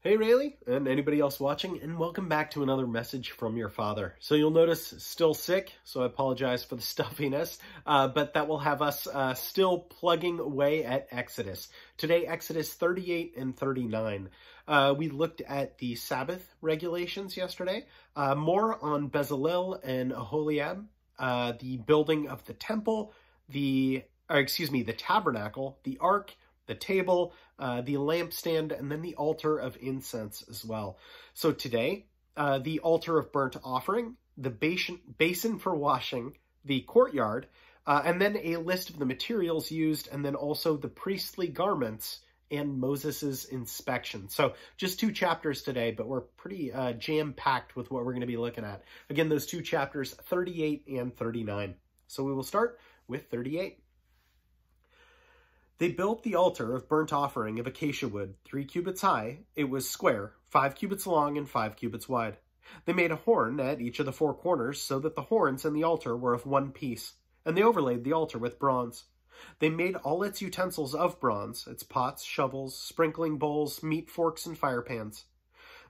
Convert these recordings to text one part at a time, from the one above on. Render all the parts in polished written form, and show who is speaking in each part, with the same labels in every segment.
Speaker 1: Hey Raylee, and anybody else watching, and welcome back to another message from your father. So you'll notice still sick, so I apologize for the stuffiness, but that will have us still plugging away at Exodus. Today, Exodus 38 and 39. We looked at the Sabbath regulations yesterday, more on Bezalel and Aholiab, the building of the temple, the tabernacle, the ark, the table, the lampstand, and then the altar of incense as well. So today, the altar of burnt offering, the basin for washing, the courtyard, and then a list of the materials used, and then also the priestly garments and Moses's inspection. So just 2 chapters today, but we're pretty jam-packed with what we're going to be looking at. Again, those 2 chapters, 38 and 39. So we will start with 38. They built the altar of burnt offering of acacia wood, 3 cubits high. It was square, 5 cubits long and 5 cubits wide. They made a horn at each of the 4 corners so that the horns and the altar were of one piece, and they overlaid the altar with bronze. They made all its utensils of bronze, its pots, shovels, sprinkling bowls, meat forks, and fire pans.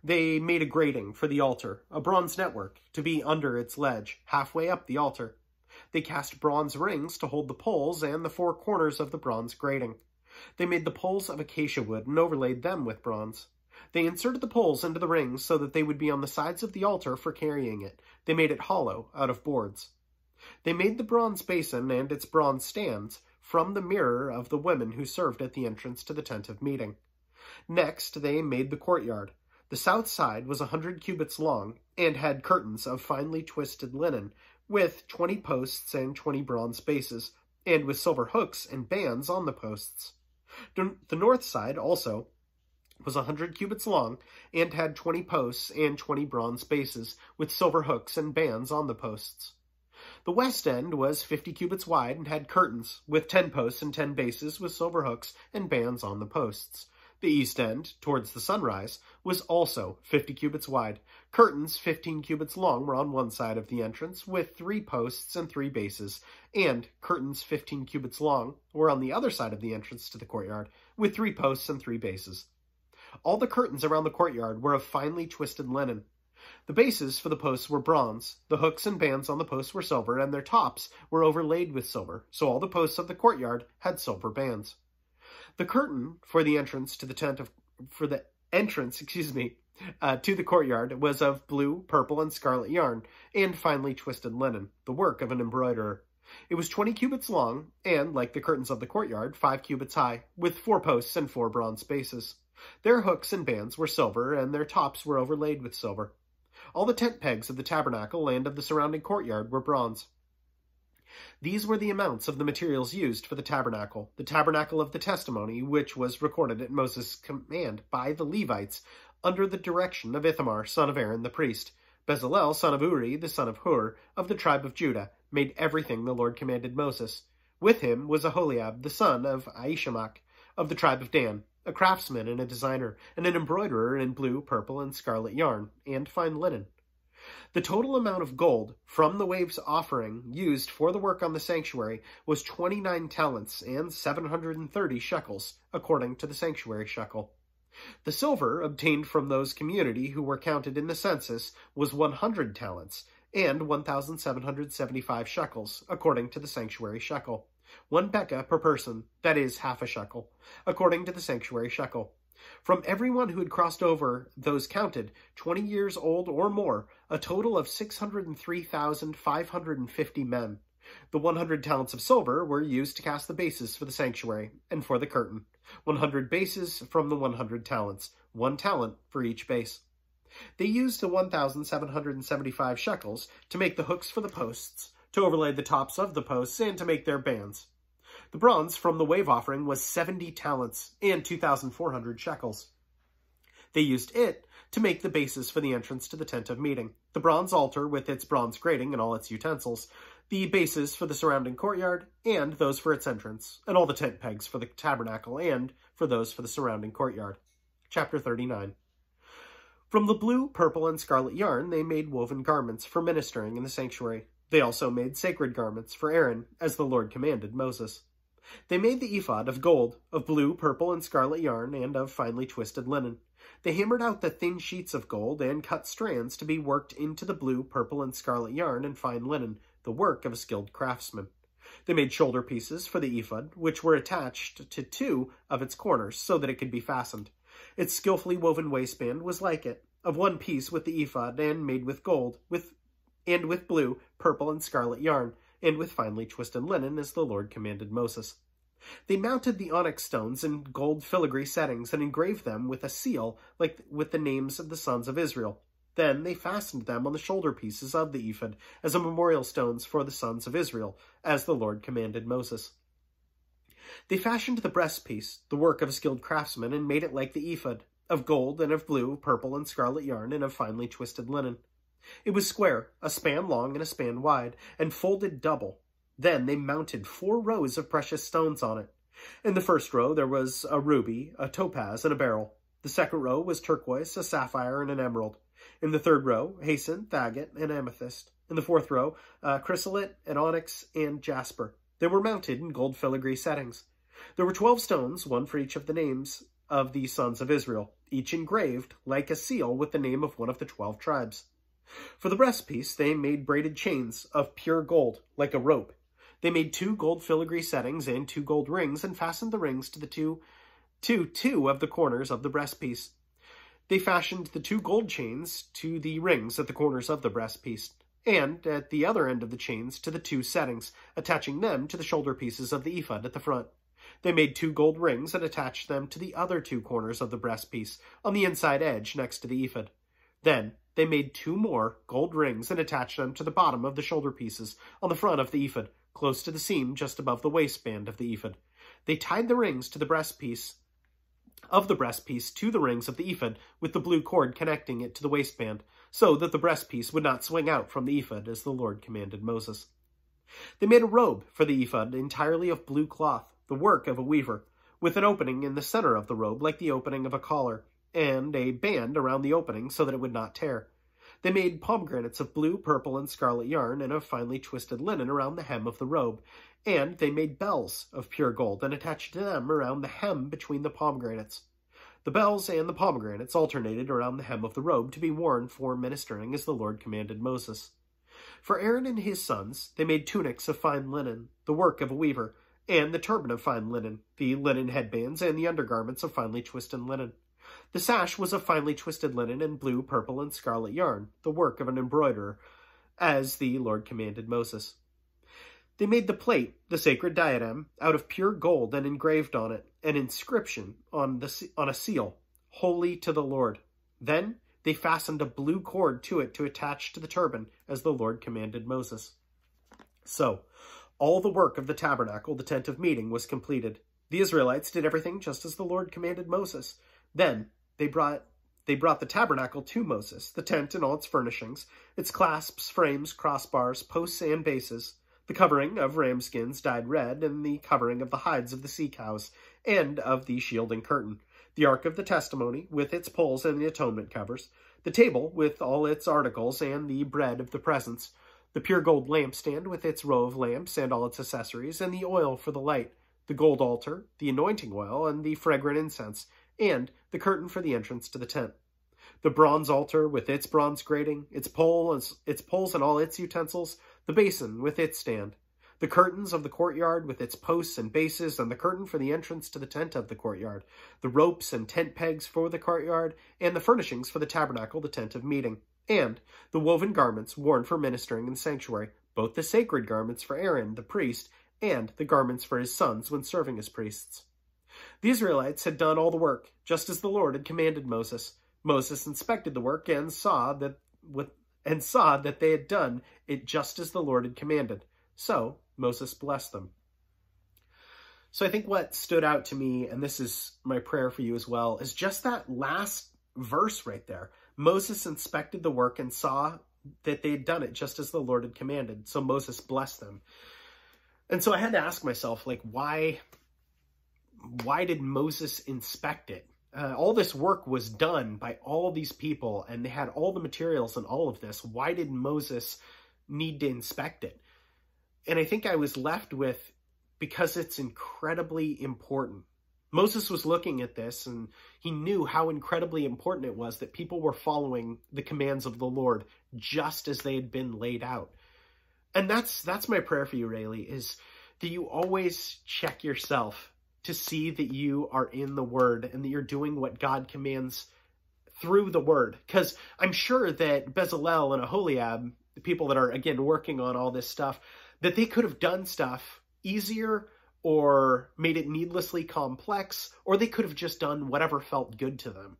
Speaker 1: They made a grating for the altar, a bronze network, to be under its ledge, halfway up the altar. They cast bronze rings to hold the poles and the 4 corners of the bronze grating. They made the poles of acacia wood and overlaid them with bronze. They inserted the poles into the rings so that they would be on the sides of the altar for carrying it. They made it hollow out of boards. They made the bronze basin and its bronze stands from the mirror of the women who served at the entrance to the tent of meeting. Next, they made the courtyard. The south side was 100 cubits long and had curtains of finely twisted linen, with 20 posts and 20 bronze bases, and with silver hooks and bands on the posts. The north side also was 100 cubits long, and had 20 posts and 20 bronze bases, with silver hooks and bands on the posts. The west end was 50 cubits wide and had curtains, with 10 posts and 10 bases, with silver hooks and bands on the posts. The east end, towards the sunrise, was also 50 cubits wide. Curtains 15 cubits long were on one side of the entrance, with 3 posts and 3 bases, and curtains 15 cubits long were on the other side of the entrance to the courtyard, with 3 posts and 3 bases. All the curtains around the courtyard were of finely twisted linen. The bases for the posts were bronze, the hooks and bands on the posts were silver, and their tops were overlaid with silver, so all the posts of the courtyard had silver bands. The curtain for the entrance to the to the courtyard was of blue, purple, and scarlet yarn, and finely twisted linen, the work of an embroiderer. It was 20 cubits long, and, like the curtains of the courtyard, 5 cubits high, with 4 posts and 4 bronze bases. Their hooks and bands were silver, and their tops were overlaid with silver. All the tent pegs of the tabernacle and of the surrounding courtyard were bronze. These were the amounts of the materials used for the tabernacle of the testimony, which was recorded at Moses' command by the Levites, under the direction of Ithamar, son of Aaron the priest. Bezalel, son of Uri, the son of Hur, of the tribe of Judah, made everything the Lord commanded Moses. With him was Aholiab, the son of Ahishamach, of the tribe of Dan, a craftsman and a designer, and an embroiderer in blue, purple, and scarlet yarn, and fine linen. The total amount of gold from the waves offering used for the work on the sanctuary was 29 talents and 730 shekels, according to the sanctuary shekel. The silver obtained from those community who were counted in the census was 100 talents and 1,775 shekels, according to the sanctuary shekel. 1 bekah per person, that is, half a shekel, according to the sanctuary shekel. From everyone who had crossed over, those counted, 20 years old or more, a total of 603,550 men. The 100 talents of silver were used to cast the bases for the sanctuary and for the curtain. 100 bases from the 100 talents, 1 talent for each base. They used the 1,775 shekels to make the hooks for the posts, to overlay the tops of the posts, and to make their bands. The bronze from the wave offering was 70 talents and 2,400 shekels. They used it to make the bases for the entrance to the tent of meeting, the bronze altar with its bronze grating and all its utensils, the bases for the surrounding courtyard, and those for its entrance, and all the tent pegs for the tabernacle and for those for the surrounding courtyard. Chapter 39. From the blue, purple, and scarlet yarn, they made woven garments for ministering in the sanctuary. They also made sacred garments for Aaron, as the Lord commanded Moses. They made the ephod of gold, of blue, purple, and scarlet yarn, and of finely twisted linen. They hammered out the thin sheets of gold and cut strands to be worked into the blue, purple, and scarlet yarn and fine linen, the work of a skilled craftsman. They made shoulder pieces for the ephod, which were attached to 2 of its corners so that it could be fastened. Its skillfully woven waistband was like it, of one piece with the ephod and made with gold, with blue, purple, and scarlet yarn, and with finely twisted linen, as the Lord commanded Moses. They mounted the onyx stones in gold filigree settings and engraved them with a seal, like with the names of the sons of Israel. Then they fastened them on the shoulder pieces of the ephod as memorial stones for the sons of Israel, as the Lord commanded Moses. They fashioned the breastpiece, the work of a skilled craftsman, and made it like the ephod, of gold and of blue, purple, and scarlet yarn, and of finely twisted linen. It was square, a span long and a span wide, and folded double. Then they mounted 4 rows of precious stones on it. In the first row there was a ruby, a topaz, and a beryl. The second row was turquoise, a sapphire, and an emerald. In the third row, jacinth, agate, and amethyst. In the fourth row, chrysolite, and onyx, and jasper. They were mounted in gold filigree settings. There were 12 stones, one for each of the names of the sons of Israel, each engraved like a seal with the name of one of the 12 tribes. For the breastpiece, they made braided chains of pure gold, like a rope. They made 2 gold filigree settings and 2 gold rings, and fastened the rings to the two of the corners of the breastpiece. They fashioned the 2 gold chains to the rings at the corners of the breastpiece, and at the other end of the chains to the 2 settings, attaching them to the shoulder pieces of the ephod at the front. They made 2 gold rings and attached them to the other 2 corners of the breastpiece, on the inside edge next to the ephod. Then they made 2 more gold rings and attached them to the bottom of the shoulder pieces, on the front of the ephod, close to the seam just above the waistband of the ephod. They tied the rings to the breastpiece to the rings of the ephod with the blue cord connecting it to the waistband, so that the breastpiece would not swing out from the ephod, as the Lord commanded Moses. They made a robe for the ephod entirely of blue cloth, the work of a weaver, with an opening in the center of the robe like the opening of a collar, and a band around the opening so that it would not tear. They made pomegranates of blue, purple, and scarlet yarn and of finely twisted linen around the hem of the robe, and they made bells of pure gold and attached them around the hem between the pomegranates. The bells and the pomegranates alternated around the hem of the robe to be worn for ministering, as the Lord commanded Moses. For Aaron and his sons they made tunics of fine linen, the work of a weaver, and the turban of fine linen, the linen headbands, and the undergarments of finely twisted linen. The sash was of finely twisted linen and blue, purple, and scarlet yarn, the work of an embroiderer, as the Lord commanded Moses. They made the plate, the sacred diadem, out of pure gold and engraved on it an inscription on a seal, "Holy to the Lord." Then they fastened a blue cord to it to attach to the turban, as the Lord commanded Moses. So, all the work of the tabernacle, the tent of meeting, was completed. The Israelites did everything just as the Lord commanded Moses. Then they brought the tabernacle to Moses, the tent and all its furnishings, its clasps, frames, crossbars, posts, and bases, the covering of ram skins dyed red, and the covering of the hides of the sea cows, and of the shielding curtain, the ark of the testimony, with its poles and the atonement covers, the table with all its articles, and the bread of the presence, the pure gold lampstand with its row of lamps and all its accessories, and the oil for the light, the gold altar, the anointing oil, and the fragrant incense, and the curtain for the entrance to the tent. The bronze altar with its bronze grating, its poles and all its utensils, the basin with its stand, the curtains of the courtyard with its posts and bases, and the curtain for the entrance to the tent of the courtyard, the ropes and tent pegs for the courtyard, and the furnishings for the tabernacle, the tent of meeting, and the woven garments worn for ministering in the sanctuary, both the sacred garments for Aaron, the priest, and the garments for his sons when serving as priests. The Israelites had done all the work, just as the Lord had commanded Moses. Moses inspected the work and saw that they had done it just as the Lord had commanded. So Moses blessed them. So I think what stood out to me, and this is my prayer for you as well, is just that last verse right there. Moses inspected the work and saw that they had done it just as the Lord had commanded. So Moses blessed them. And so I had to ask myself, like, why did Moses inspect it? All this work was done by all these people, and they had all the materials and all of this. Why did Moses need to inspect it? And I think I was left with, because it's incredibly important. Moses was looking at this, and he knew how incredibly important it was that people were following the commands of the Lord just as they had been laid out. And that's my prayer for you, Raylee, is that you always check yourself to see that you are in the Word and that you're doing what God commands through the Word. Because I'm sure that Bezalel and Aholiab, the people that are, again, working on all this stuff, that they could have done stuff easier or made it needlessly complex, or they could have just done whatever felt good to them.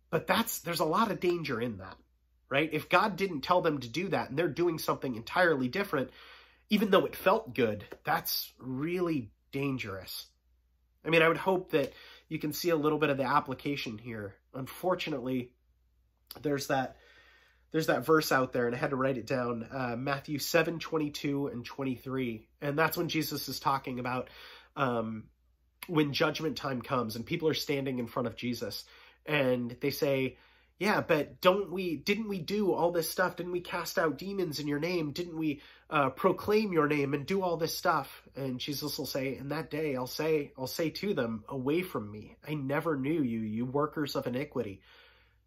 Speaker 1: But there's a lot of danger in that, right? If God didn't tell them to do that and they're doing something entirely different, even though it felt good, that's really dangerous. I mean, I would hope that you can see a little bit of the application here. Unfortunately, there's that verse out there, and I had to write it down, Matthew 7:22 and 23. And that's when Jesus is talking about when judgment time comes and people are standing in front of Jesus and they say, yeah, but didn't we do all this stuff? Didn't we cast out demons in your name? Didn't we proclaim your name and do all this stuff? And Jesus will say, in that day, I'll say to them, away from me, I never knew you, you workers of iniquity.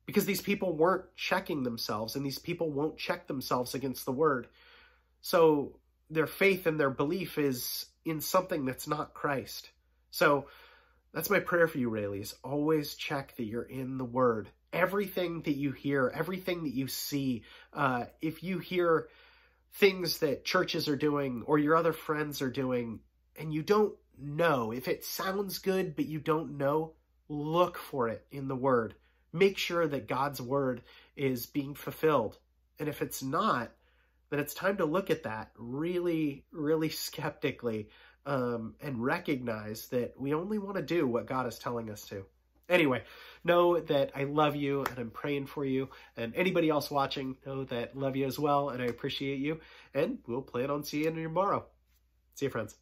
Speaker 1: Because these people weren't checking themselves, and these people won't check themselves against the Word. So their faith and their belief is in something that's not Christ. So that's my prayer for you, Raylee, is always check that you're in the Word. Everything that you hear, everything that you see, if you hear things that churches are doing or your other friends are doing, and you don't know, if it sounds good but you don't know, look for it in the Word. Make sure that God's Word is being fulfilled. And if it's not, then it's time to look at that really, really skeptically and recognize that we only want to do what God is telling us to. Anyway, know that I love you and I'm praying for you. And anybody else watching, know that I love you as well and I appreciate you. And we'll plan on seeing you tomorrow. See you, friends.